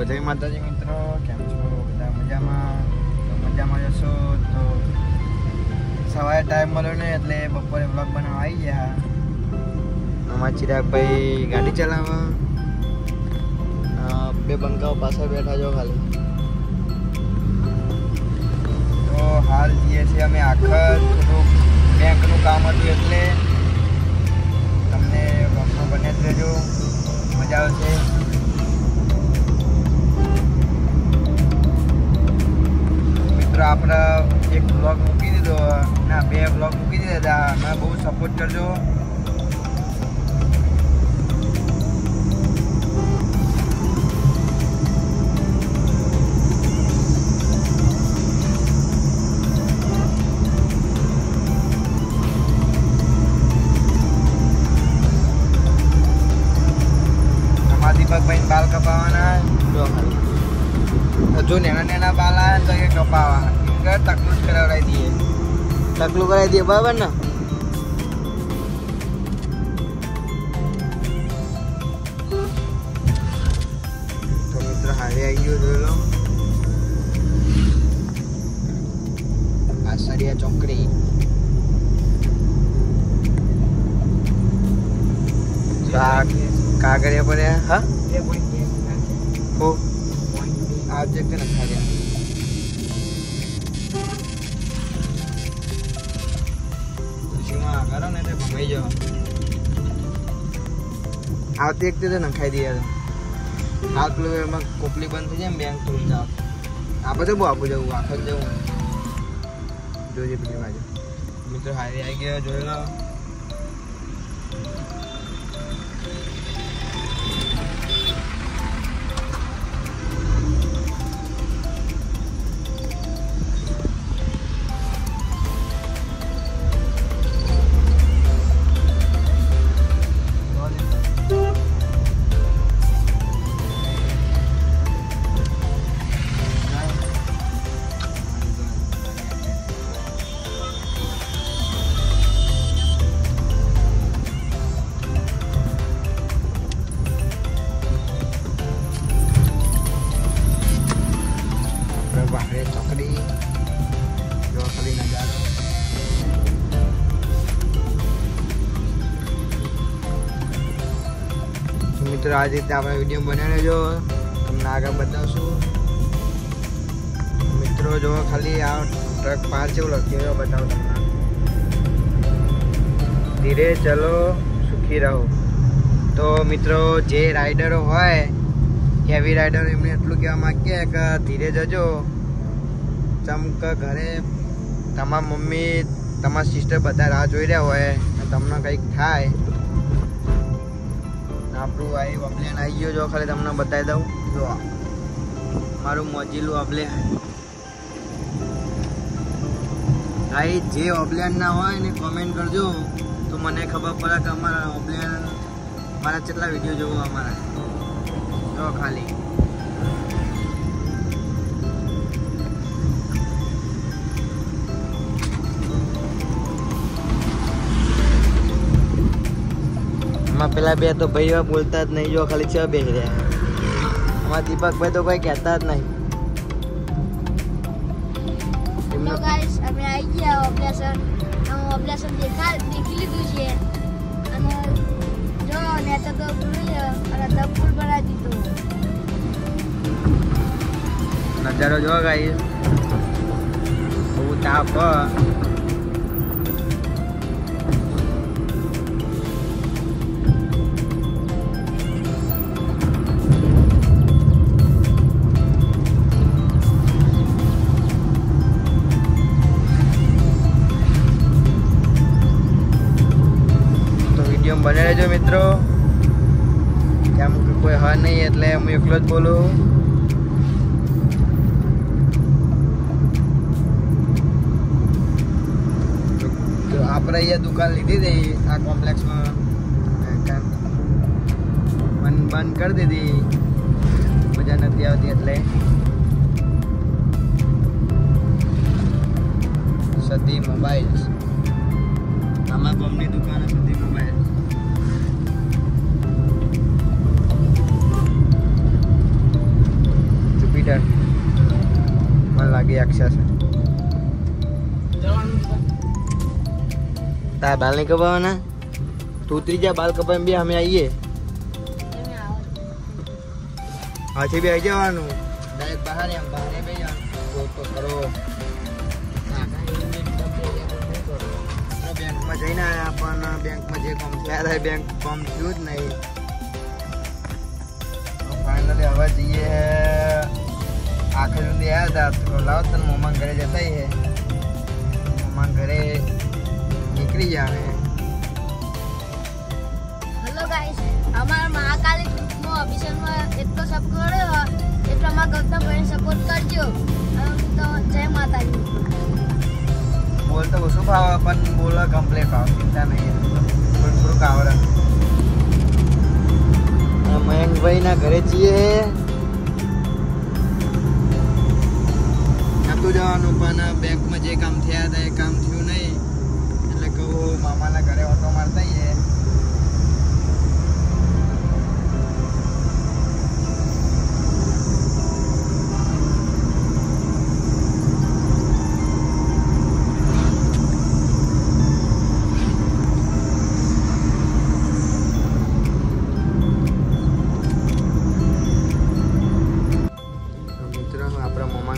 जय माताजी मित्रों, केम छो बधा मजामां? तो मजामां जशो तो सवारे टाइम मळ्यो ने એટલે બપોરે વ્લોગ બનાવવા આવી ગયા। અમાર ચિરાગ ભાઈ ગાડી ચલાવવા, બે બંકાઓ પાછળ બેઠા જો ખાલી। તો હાલ જઈએ છીએ અમે આખર થોડુંક બેંકનું કામ હતું એટલે તમને વ્લોગમાં બને જ રહેજો, મજા આવશે। આપણે એક બ્લોગ મૂકી દીધો ના, બે બ્લોગ મૂકી દીધા, મને બહુ સપોર્ટ કરજો। અમારા દીપકભાઈ બાલ કપાવાના जो नैना नैना बाल आया तो ये कपावा टकलू कराई दिए, टकलू कराई दिए बराबर ना। तो मित्र हारे आई गयो जो लो आसरिया चौकड़ी कागड़िया पड़े। हाँ हो आज देखते ना खा गया करो नहीं तो घूमाई जाओ आवती एक तो नखाई दिया हाथ पेलू कोपली बंद थी जाए बैंक खुल जाओ आप तो बहुत आपू जाऊँ आखर जाऊँ जो पेली बाजू मित्र हारी आई गया जो लो। चौकड़ी जो खाली नजारो तो मित्रों आज रीते अपना वीडियो बने रहो, तमने आगे बताशू। मित्रों जो खाली आ ट्रक पार से लगे बताओ तमने। धीरे चलो सुखी रहो। तो मित्रों जे राइडरो होय हेवी राइडर एमने एटલું કહેવા માંગે કે ધીરે જજો, ચમક ઘરે તમારા મમ્મી તમારા સિસ્ટર બધા રાહ જોઈ રહ્યા હોય અને તમને કંઈક થાય। આપણું આ ઓબ્લેન આવી ગયો જો ખાલી તમને બતાવી દઉં જો મારું મોજીલું ઓબ્લેન। ભાઈ જે ઓબ્લેન ના હોય ને કોમેન્ટ કરજો તો મને ખબર પડે કે અમારા ઓબ્લેન મારા કેટલા વિડીયો જોવો અમારા जो खाली पेला बे तो भाई बोलता ज नहीं, जो खाली च बेह रहा है। हमारा दीपक भाई तो कोई कहता ज नहीं। तो गाइस અમે આવી ગયા ઓબ્લેશન દેખી લીધું છે અને જો નેતા તો ભૂલી અને તો ફૂલ બનાવી દીધું। नजारो जो गाइस बहुत ताप तो वीडियो में बने रहो मित्रों। क्या कोई है नहीं એટલે હું એકલો જ બોલું। આપણે અહીંયા દુકાન લીધી હતી આ કોમ્પ્લેક્સમાં બંધ કરી દીધી, મજા નથી આવતી એટલે। સતી મોબાઈલ્સ આમાં ગમની દુકાન સતી મોબાઈલ। મોટી અક્ષર છે. તારા બાલ નહીં કપાવાના? તું ત્રીજા બાલ કપાય બે અમે આવીએ. હાથી બી આવી જવાનું ડાયરેક્ટ બહાર એમ બહાર બે જવાનું તો કરો. બેંકમાં જઈને આવ્યા પણ બેંકમાં જે કામ થયા બેંક કામ થયું જ નહીં. ફાઇનલી હવે જઈએ આખર સુધી આવ્યા હતા તો લાવો તને મમ્મા ઘરે જતા હે. મમ્મા ઘરે નીકળી જાય. હેલો ગાઈસ, અમારા મહાકાલી ગ્રુપમાં અભિષેકમાં એટલો સપોર્ટ કર્યો એટલે અમારા ગૌતમભાઈને સપોર્ટ કરજો. તો જય માતાજી. બોલ તો ઓછું ભાવે પણ બોલ કમ્પ્લીટ ભાવ ચિંતા નહીં. થોડું થોડુંક આવડે. મયંકભાઈ ના ઘરે છીએ. નતું જવાનું પણ બેંકમાં જે કામ થયા હતા એ કામ થયું નહીં એટલે કહું મામાના ઘરે ઓટો મારતા હે.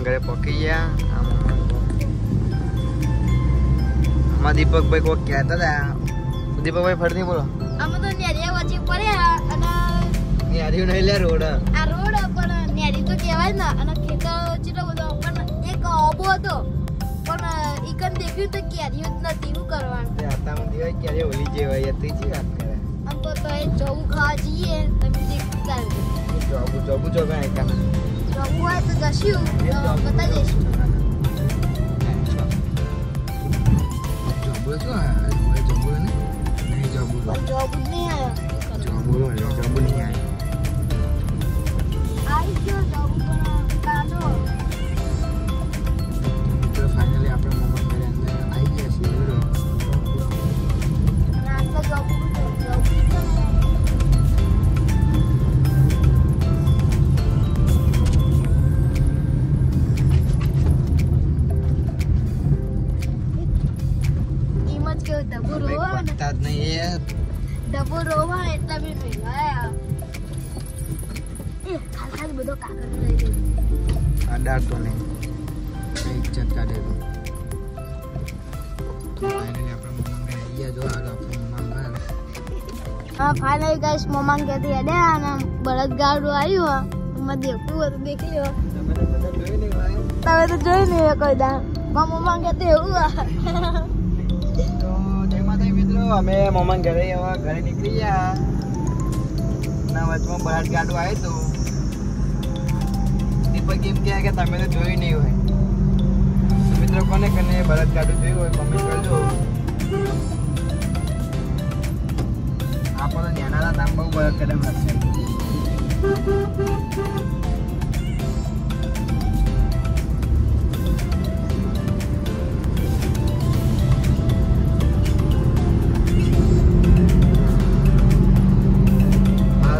ઘરે પહોંચી ગયા. આમાં દીપકભાઈ કોઈ કહેતા હતા. દીપકભાઈ ફરતી બોલો. અમે તો નેરિયા વચ્ચે પડ્યા અને નેરિયું નહીં લે રોડ. આ રોડ પણ નેરી તો કહેવાય ને અને ખેતર ચેટલો બધો પણ એક ઓબો હતો પણ ઈકન દેખ્યું તો કેરીઓ જ નથી. શું કરવાનું? આતામાં દીવાય ક્યારે ઓલી જેવાય હતી જ વાત કરે. આમ તો એ જવું ખાવા જઈએ તમે દેખતા જોબુ જો કાંઈ કામ જવું હોય તો જશું બતા જઈશું. જોબુ શું જોબુ નહીં જોબુ જોબ જ નહીં આવ્યો. જોબુ નહીં આવ્યો. આવી ગયો જોબ પણ કાઢો. તો ફાઇનલી આપણે મમ્મા ઘરે અંદર આવી ગયા છીએ. નાસ્તો જોબ ડબો રોવા એટલા બી ભેગા ખાસ બધો કાગળ લઈ ગયો. અડાડતો નહીં ઇજ્જત કાઢે તો. ફાઇનલી આપણે મમ્મા ઘરે આવી ગયા. જો આગળ આપણે મમ્મા ઘરે. હા ફાઇનલી ગાઈસ મમ્મા કહેતી હેડ્યા અને બળદગાડું આવ્યું. મેં દેખ્યું હતું દેખી લો. તમે તો જોઈ નહીં કોઈ દા. મમ્મા કહેતી એવું મિત્રો અમે મમ્મા ઘરે ઘરે નીકળી ગયા. ના વચમાં બળદ ગાડું આવ્યું હતું. દીપક એમ કહે કે તમે તો જોયું નહીં હોય. મિત્રો કોને કોને બળદ ગાડું જોયું હોય કમેન્ટ કરજો. આપણો નેનારા નામ બહુ બળદ કદમ લાગશે.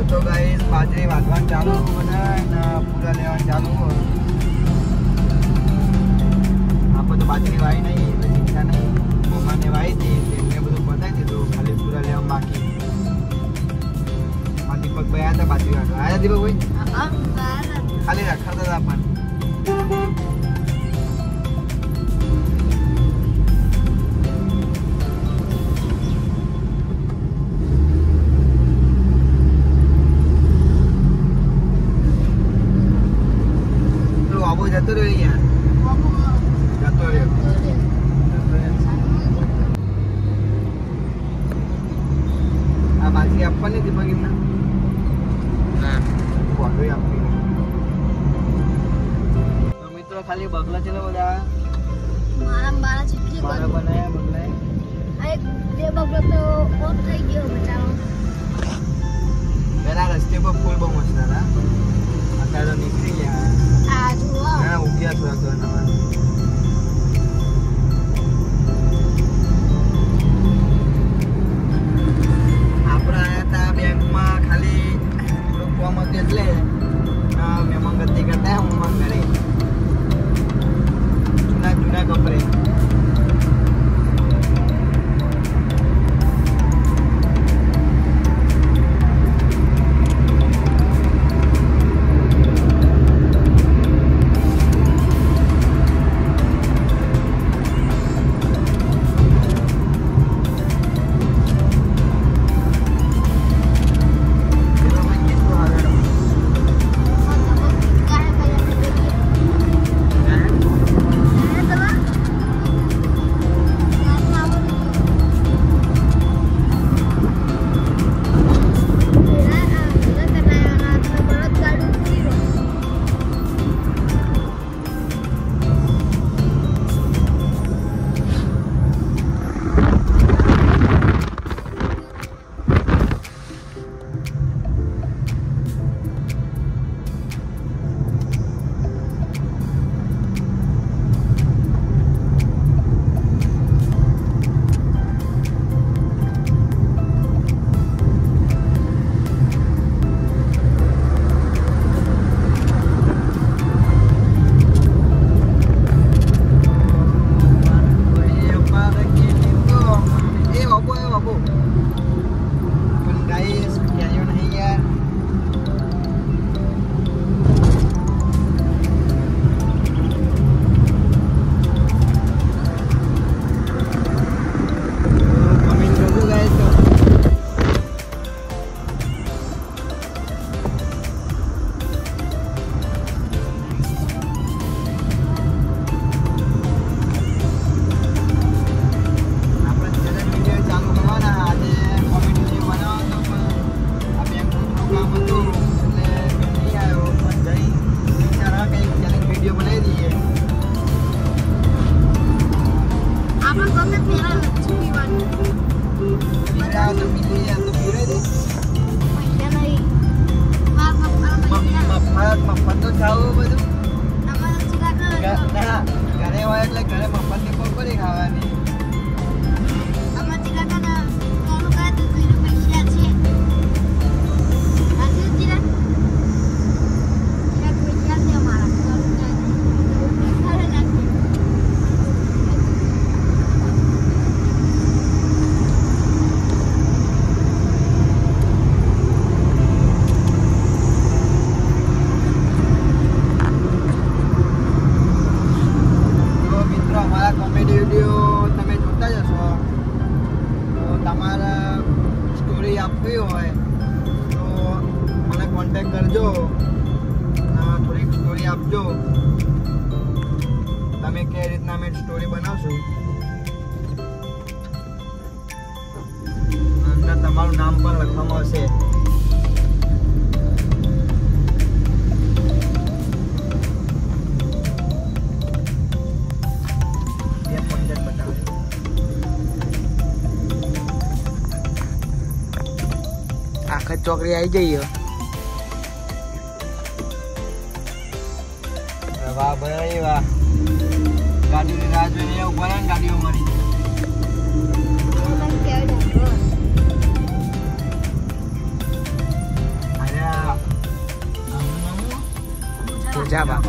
તો ગાઈસ બાજરી વાટવાનું ચાલુ અને પૂરા લેવાનું ચાલુ. આપણે તો બાજરી વાવી નહીં એટલે ચિંતા નહીં. મમ્માને વાવી હતી તેમને બધું બતાવી દીધું. ખાલી પૂરા લેવા બાકી. દીપકભાઈ આવ્યા હતા બાજરી વાટવા. આવ્યા દીપકભાઈ? ખાલી રખડતા હતા પણ. જતો રહ્યો જતો રહ્યો. આ બાજરી આપવાની હતી પણ એમને ના બોટલ આપવી. તો મિત્રો ખાલી બગલા છે બધા મારા ચીટલી મારા બનાયા બગલા. આ એક બે બગલો તો ઓફ થઈ ગયો બચારો. પેલા રસ્તે પર ફૂલ બહુ મસ્ત હતા. અત્યારે તો નીકળી ગયા. આ જુઓ ના ઉગ્યા થોડા થોડા નવા. આપણે આવ્યા હતા બેંકમાં ખાલી થોડુંક કામ હતું એટલે મહેમાન ગતિ કરતા મમ્મા ઘરે. તમારે સ્ટોરી આપવી હોય તો મને કોન્ટેક્ટ કરજો, થોડીક સ્ટોરી આપજો. તમે કઈ રીતના અમે સ્ટોરી બનાવશું અને તમારું નામ પણ લખવામાં આવશે. આખા ચોકડી આવી જઈએ. વાહ ભાઈ વાહ, ગાડીની રાહ જોઈને ઉભા રહે ને ગાડીઓ મળી. પૂજાબા